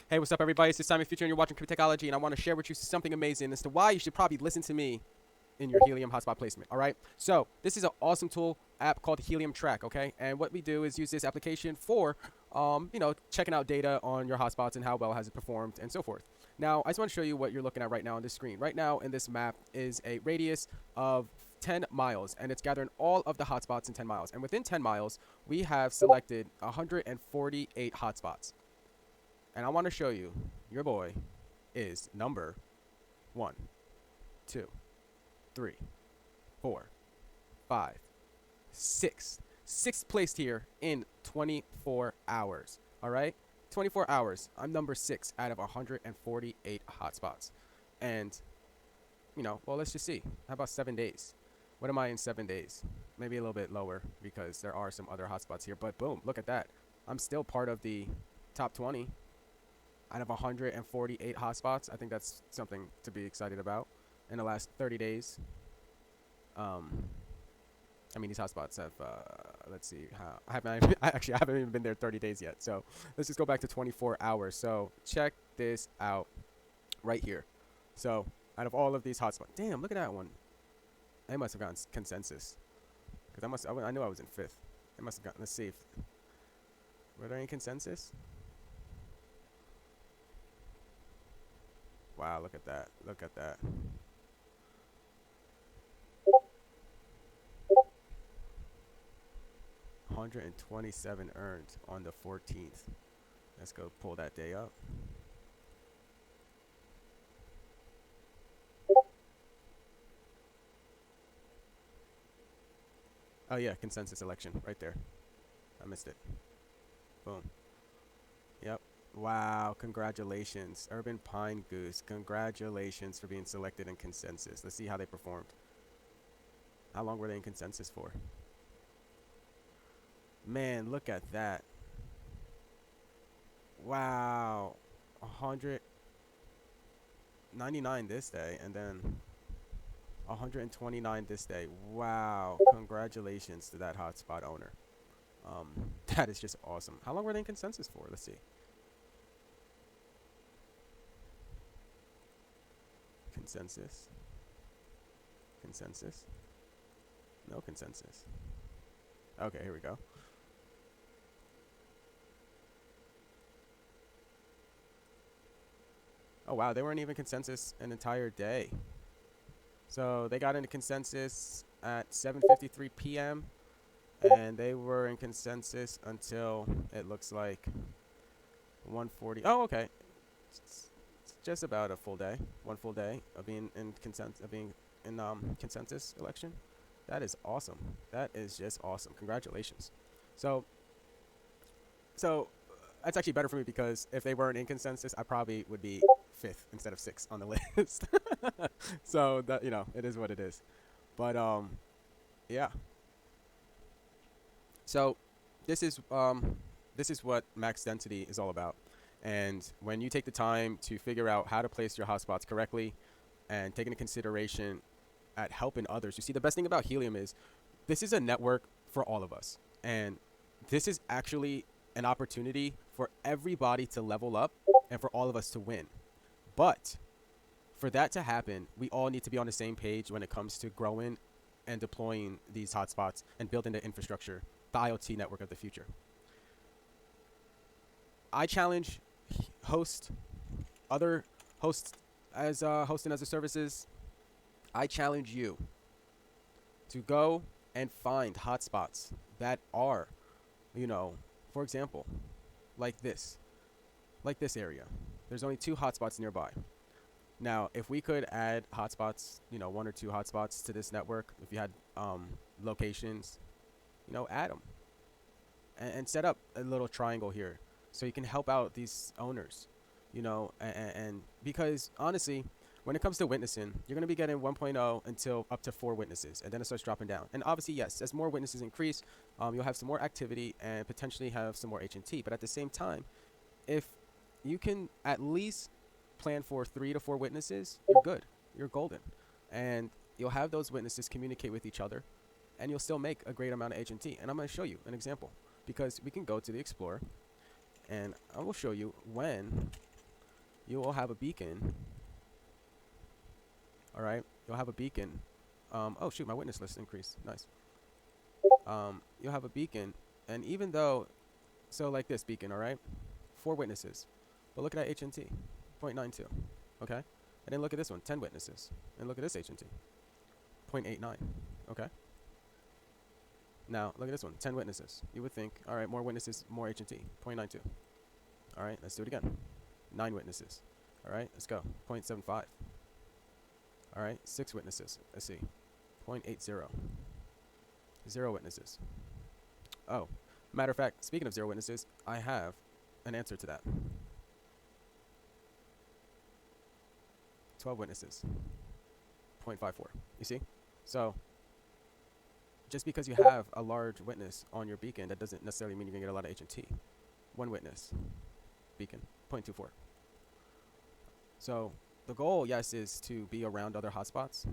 Hey, what's up, everybody? It's Simon Future, and you're watching Technology, and I want to share with you something amazing as to why you should probably listen to me in your Helium hotspot placement. All right. So this is an awesome tool app called Helium Track. Okay, and what we do is use this application for, checking out data on your hotspots and how well has it performed and so forth. Now, I just want to show you what you're looking at right now on this screen. Right now, in this map is a radius of 10 miles, and it's gathering all of the hotspots in 10 miles. And within 10 miles, we have selected 148 hotspots. And I want to show you, your boy is number 1, 2, 3, 4, 5, 6. Sixth placed here in 24 hours. All right? 24 hours. I'm number 6 out of 148 hotspots. And, well, let's just see. How about 7 days? What am I in 7 days? Maybe a little bit lower because there are some other hotspots here. But boom, look at that. I'm still part of the top 20. Out of 148 hotspots. I think that's something to be excited about in the last 30 days. These hotspots have, let's see, I haven't even been there 30 days yet. So let's just go back to 24 hours. So check this out right here. So out of all of these hotspots, damn, look at that one. I must have gotten consensus because I knew I was in 5th. I must have gotten, let's see, were there any consensus? Wow, look at that. Look at that. $127 earned on the 14th. Let's go pull that day up. Oh yeah, consensus election right there. I missed it. Boom. Yep. Wow, congratulations. Urban Pine Goose, congratulations for being selected in consensus. Let's see how they performed. How long were they in consensus for? Man, look at that. Wow. 199 this day, and then 129 this day. Wow, congratulations to that hotspot owner. That is just awesome. How long were they in consensus for? Let's see. Consensus. Consensus. No consensus. Okay, here we go. Oh wow, they weren't even consensus an entire day. So they got into consensus at 7:53 p.m. and they were in consensus until it looks like 1:40. Oh, okay. It's just about a full day, one full day of being in consensus election. That is awesome. That is just awesome. Congratulations. So that's actually better for me because if they weren't in consensus, I probably would be 5th instead of 6th on the list. So that, it is what it is. But yeah. So this is what max density is all about. And when you take the time to figure out how to place your hotspots correctly and take into consideration at helping others, you see, the best thing about Helium is this is a network for all of us. And this is actually an opportunity for everybody to level up and for all of us to win. But for that to happen, we all need to be on the same page when it comes to growing and deploying these hotspots and building the infrastructure, the IoT network of the future. I challenge other hosts as hosting as a services. I challenge you to go and find hotspots that are, for example, like this area. There's only 2 hotspots nearby. Now, if we could add hotspots, 1 or 2 hotspots to this network, if you had locations, add them and set up a little triangle here so you can help out these owners, and because honestly, when it comes to witnessing, you're going to be getting 1.0 until up to 4 witnesses, and then it starts dropping down. And obviously, yes, as more witnesses increase, you'll have some more activity and potentially have some more H&T. But at the same time, if you can at least plan for 3 to 4 witnesses, you're good. You're golden. And you'll have those witnesses communicate with each other, and you'll still make a great amount of H&T. And I'm going to show you an example because we can go to the Explorer, and I will show you when you will have a beacon. All right, you'll have a beacon. Oh shoot, my witness list increased. Nice. You'll have a beacon, and even though, so like this beacon, all right, 4 witnesses, but look at that HNT, 0.92, okay, and then look at this one, 10 witnesses, and look at this HNT, 0.89, okay. Now look at this one, 10 witnesses. You would think, all right, more witnesses, more HNT, 0.92. All right, let's do it again. 9 witnesses. All right, let's go. 0.75. All right, 6 witnesses. Let's see. 0.80. 0 witnesses. Oh, matter of fact, speaking of 0 witnesses, I have an answer to that. 12 witnesses. 0.54. You see? So, just because you have a large witness on your beacon, that doesn't necessarily mean you're going to get a lot of HNT. 1 witness. Beacon. 0.24. So, the goal, yes, is to be around other hotspots.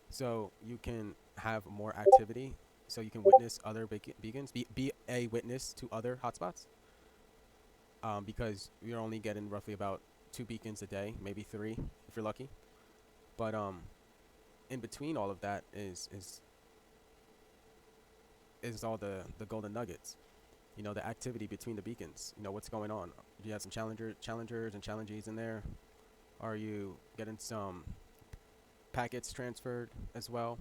So, you can have more activity. So, you can witness other beacons. Be a witness to other hotspots. Because you're only getting roughly about 2 beacons a day, maybe 3 if you're lucky. But in between all of that is all the golden nuggets. You know, the activity between the beacons. You know, what's going on. Do you have some challengers and challengees in there? Are you getting some packets transferred as well?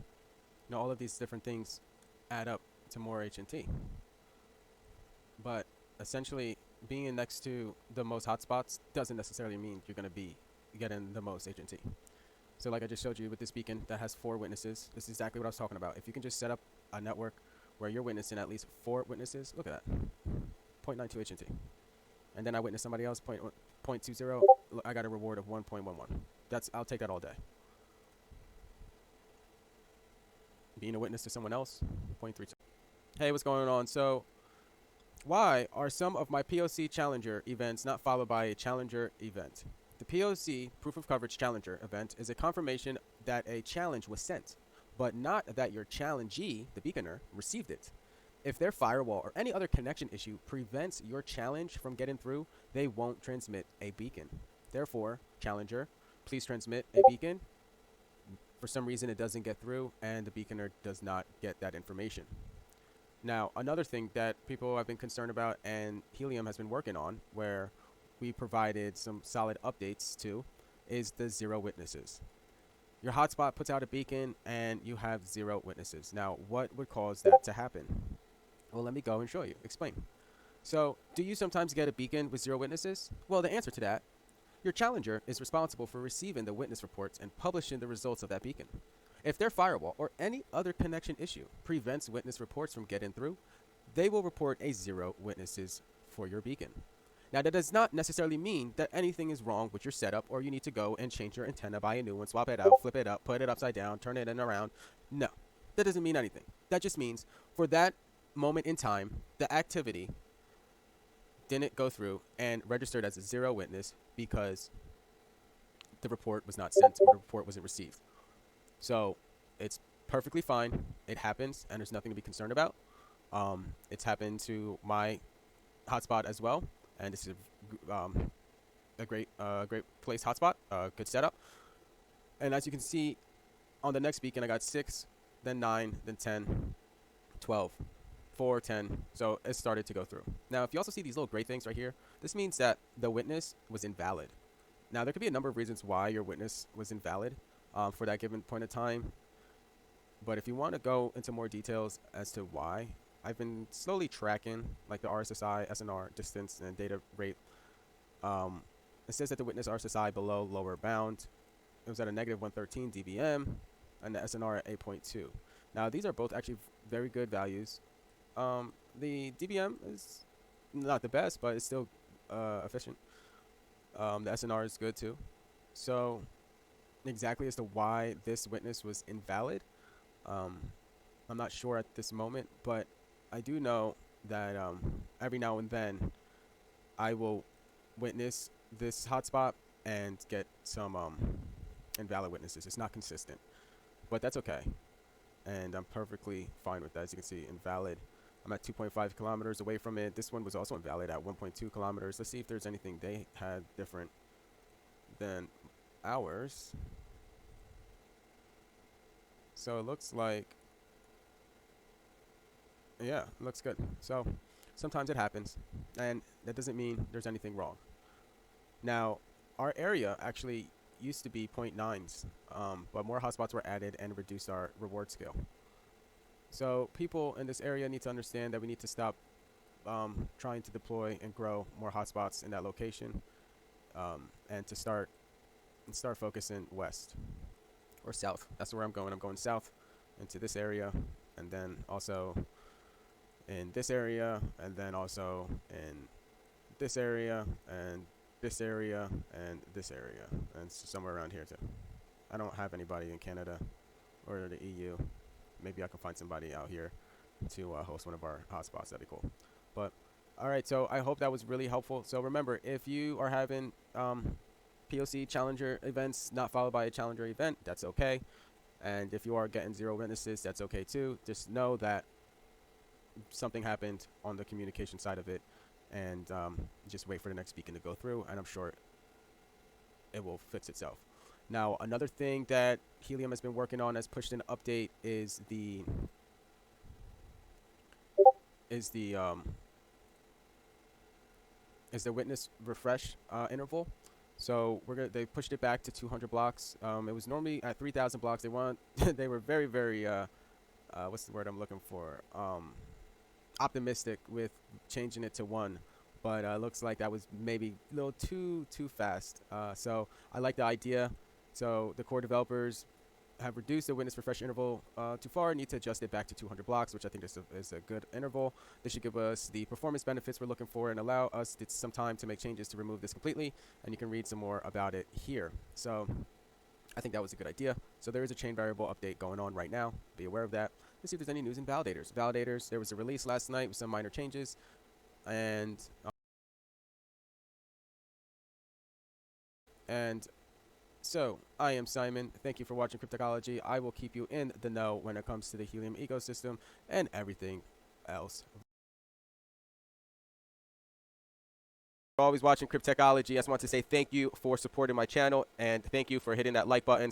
You know, all of these different things add up to more HNT. But essentially, being next to the most hotspots doesn't necessarily mean you're going to be getting the most HNT. So like I just showed you with this beacon that has 4 witnesses, this is exactly what I was talking about. If you can just set up a network where you're witnessing at least 4 witnesses, look at that, 0.92 HNT. And then I witness somebody else, 0.20, I got a reward of 1.11. I'll take that all day. Being a witness to someone else, 0.32. Hey, what's going on? So, why are some of my POC Challenger events not followed by a Challenger event? The POC, Proof of Coverage Challenger event, is a confirmation that a challenge was sent, but not that your challengee, the beaconer, received it. If their firewall or any other connection issue prevents your challenge from getting through, they won't transmit a beacon. Therefore, Challenger, please transmit a beacon. For some reason, it doesn't get through, and the beaconer does not get that information. Now, another thing that people have been concerned about, and Helium has been working on, where we provided some solid updates to, is the 0 witnesses. Your hotspot puts out a beacon, and you have 0 witnesses. Now, what would cause that to happen? Well, let me go and show you. Explain. So, do you sometimes get a beacon with 0 witnesses? Well, the answer to that, your challenger is responsible for receiving the witness reports and publishing the results of that beacon. If their firewall or any other connection issue prevents witness reports from getting through, they will report a 0 witnesses for your beacon. Now, that does not necessarily mean that anything is wrong with your setup or you need to go and change your antenna, buy a new one, swap it out, flip it up, put it upside down, turn it in and around. No, that doesn't mean anything. That just means for that moment in time, the activity didn't go through and registered as a 0 witness because the report was not sent or the report wasn't received. So it's perfectly fine. It happens, and there's nothing to be concerned about. It's happened to my hotspot as well, and this is a great place hotspot, good setup. And as you can see, on the next beacon, I got 6, then 9, then 10, 12, 4, 10. So it started to go through. Now, if you also see these little gray things right here, this means that the witness was invalid. Now, there could be a number of reasons why your witness was invalid for that given point of time. But if you want to go into more details as to why, I've been slowly tracking like the RSSI, SNR, distance, and data rate. It says that the witness RSSI below lower bound. It was at a negative 113 dBm, and the SNR at 8.2. Now, these are both actually very good values. The dBm is not the best, but it's still efficient. The SNR is good too. So, exactly as to why this witness was invalid, I'm not sure at this moment, but I do know that every now and then I will witness this hotspot and get some invalid witnesses. It's not consistent, but that's okay, and I'm perfectly fine with that. As you can see, invalid. I'm at 2.5 kilometers away from it. This one was also invalid at 1.2 kilometers. Let's see if there's anything they had different than ours. So it looks like, yeah, it looks good. So sometimes it happens, and that doesn't mean there's anything wrong. Now, our area actually used to be 0.9s, but more hotspots were added and reduced our reward scale. So people in this area need to understand that we need to stop trying to deploy and grow more hotspots in that location, and to start focusing west or south. That's where I'm going. I'm going south into this area, and then also in this area, and then also in this area, and this area, and this area, and somewhere around here too. I don't have anybody in Canada or the EU. Maybe I can find somebody out here to host one of our hotspots. That'd be cool. But all right, so I hope that was really helpful. So remember, if you are having POC challenger events not followed by a challenger event, that's okay. And if you are getting 0 witnesses, that's okay too. Just know that something happened on the communication side of it, and just wait for the next beacon to go through, and I'm sure it will fix itself. Now, another thing that Helium has been working on as pushed in update is the witness refresh interval. So they pushed it back to 200 blocks. It was normally at 3,000 blocks. They were very, very what's the word I'm looking for? Optimistic with changing it to 1, but looks like that was maybe a little too fast. So I like the idea. So the core developers have reduced the witness refresh interval too far, need to adjust it back to 200 blocks, which I think is a good interval. This should give us the performance benefits we're looking for and allow us some time to make changes to remove this completely, and you can read some more about it here. So I think that was a good idea. So there is a chain variable update going on right now. Be aware of that. Let's see if there's any news in validators. Validators, there was a release last night with some minor changes, and so, I am Simon. Thank you for watching Cryptechology. I will keep you in the know when it comes to the Helium ecosystem and everything else. For always watching Cryptechology, I just want to say thank you for supporting my channel, and thank you for hitting that like button.